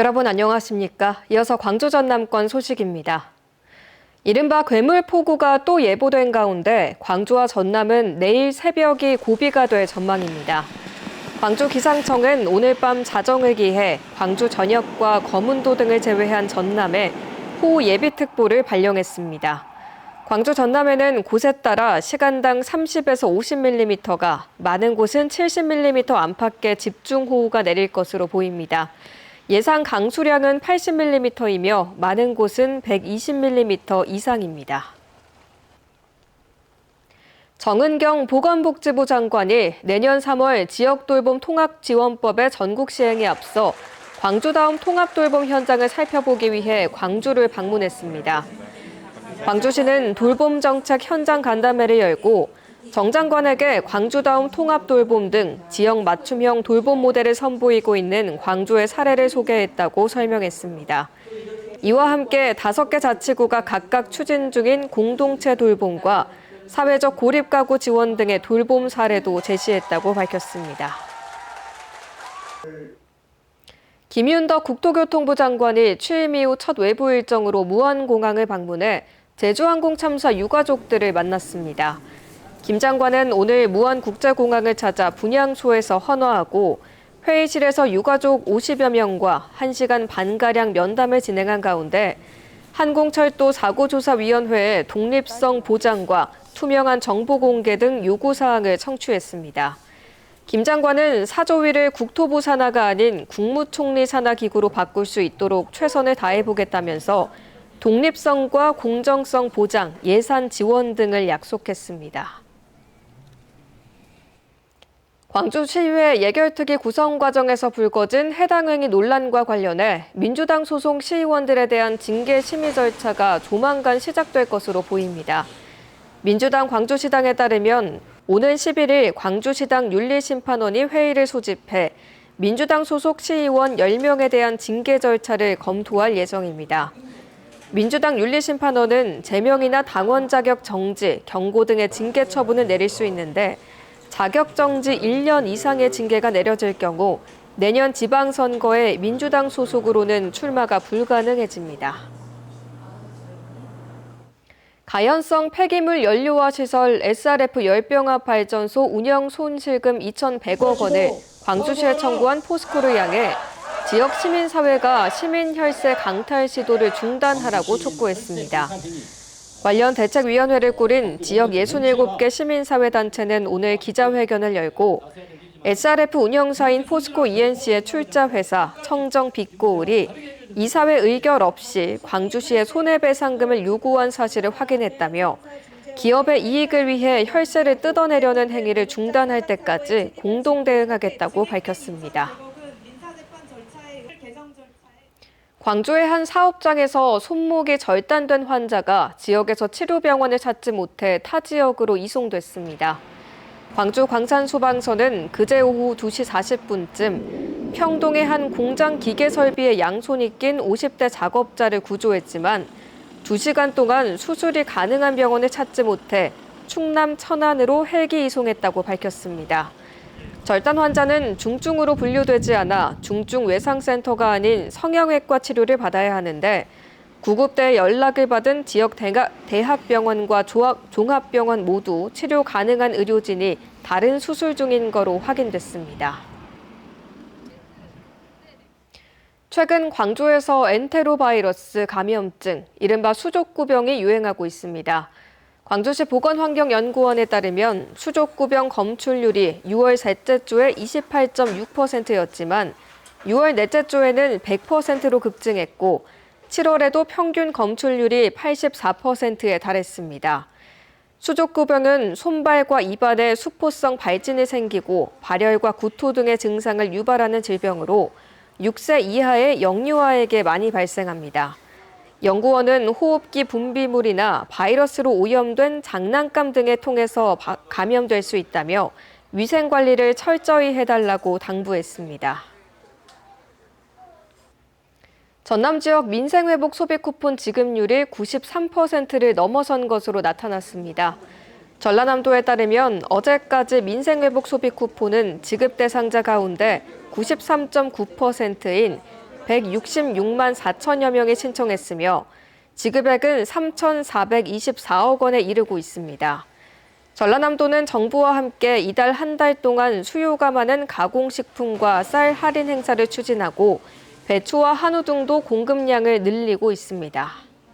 여러분 안녕하십니까? 이어서 광주 전남권 소식입니다. 이른바 괴물폭우가 또 예보된 가운데 광주와 전남은 내일 새벽이 고비가 될 전망입니다. 광주기상청은 오늘 밤 자정을 기해 광주 전역과 거문도 등을 제외한 전남에 호우 예비특보를 발령했습니다. 광주 전남에는 곳에 따라 시간당 30에서 50mm가, 많은 곳은 70mm 안팎의 집중호우가 내릴 것으로 보입니다. 예상 강수량은 80mm이며 많은 곳은 120mm 이상입니다. 정은경 보건복지부 장관이 내년 3월 지역돌봄 통합지원법의 전국 시행에 앞서 광주다움 통합돌봄 현장을 살펴보기 위해 광주를 방문했습니다. 광주시는 돌봄정책 현장 간담회를 열고 정 장관에게 광주다움 통합돌봄 등 지역 맞춤형 돌봄 모델을 선보이고 있는 광주의 사례를 소개했다고 설명했습니다. 이와 함께 5개 자치구가 각각 추진 중인 공동체 돌봄과 사회적 고립가구 지원 등의 돌봄 사례도 제시했다고 밝혔습니다. 김윤덕 국토교통부 장관이 취임 이후 첫 외부 일정으로 무안공항을 방문해 제주항공 참사 유가족들을 만났습니다. 김 장관은 오늘 무안국제공항을 찾아 분향소에서 헌화하고 회의실에서 유가족 50여 명과 1시간 반가량 면담을 진행한 가운데 한공철도 사고조사위원회의 독립성 보장과 투명한 정보 공개 등 요구사항을 청취했습니다. 김 장관은 사조위를 국토부 산하가 아닌 국무총리 산하기구로 바꿀 수 있도록 최선을 다해보겠다면서 독립성과 공정성 보장, 예산 지원 등을 약속했습니다. 광주시의회 예결특위 구성 과정에서 불거진 해당 행위 논란과 관련해 민주당 소속 시의원들에 대한 징계 심의 절차가 조만간 시작될 것으로 보입니다. 민주당 광주시당에 따르면 오는 11일 광주시당 윤리심판원이 회의를 소집해 민주당 소속 시의원 10명에 대한 징계 절차를 검토할 예정입니다. 민주당 윤리심판원은 제명이나 당원 자격 정지, 경고 등의 징계 처분을 내릴 수 있는데 자격정지 1년 이상의 징계가 내려질 경우 내년 지방선거에 민주당 소속으로는 출마가 불가능해집니다. 가연성 폐기물 연료화 시설 SRF 열병합 발전소 운영 손실금 2,100억 원을 광주시에 청구한 포스코를 향해 지역 시민사회가 시민혈세 강탈 시도를 중단하라고 촉구했습니다. 관련 대책위원회를 꾸린 지역 67개 시민사회단체는 오늘 기자회견을 열고 SRF 운영사인 포스코 ENC의 출자회사 청정빛고을이 이사회 의결 없이 광주시에 손해배상금을 요구한 사실을 확인했다며 기업의 이익을 위해 혈세를 뜯어내려는 행위를 중단할 때까지 공동 대응하겠다고 밝혔습니다. 광주의 한 사업장에서 손목이 절단된 환자가 지역에서 치료병원을 찾지 못해 타 지역으로 이송됐습니다. 광주 광산소방서는 그제 오후 2시 40분쯤 평동의 한 공장 기계 설비에 양손이 낀 50대 작업자를 구조했지만 2시간 동안 수술이 가능한 병원을 찾지 못해 충남 천안으로 헬기 이송했다고 밝혔습니다. 절단 환자는 중증으로 분류되지 않아 중증외상센터가 아닌 성형외과 치료를 받아야 하는데 구급대에 연락을 받은 지역 대학병원과 종합병원 모두 치료 가능한 의료진이 다른 수술 중인 거로 확인됐습니다. 최근 광주에서 엔테로바이러스 감염증, 이른바 수족구병이 유행하고 있습니다. 광주시 보건환경연구원에 따르면 수족구병 검출률이 6월 셋째 주에 28.6%였지만 6월 넷째 주에는 100%로 급증했고 7월에도 평균 검출률이 84%에 달했습니다. 수족구병은 손발과 입안에 수포성 발진이 생기고 발열과 구토 등의 증상을 유발하는 질병으로 6세 이하의 영유아에게 많이 발생합니다. 연구원은 호흡기 분비물이나 바이러스로 오염된 장난감 등을 통해서 감염될 수 있다며 위생 관리를 철저히 해달라고 당부했습니다. 전남 지역 민생회복 소비 쿠폰 지급률이 93%를 넘어선 것으로 나타났습니다. 전라남도에 따르면 어제까지 민생회복 소비 쿠폰은 지급 대상자 가운데 93.9%인 166만 4천여 명이 신청했으며 지급액은 3,424억 원에 이르고 있습니다. 전라남도는 정부와 함께 이달 한 달 동안 수요가 많은 가공식품과 쌀 할인 행사를 추진하고 배추와 한우 등도 공급량을 늘리고 있습니다.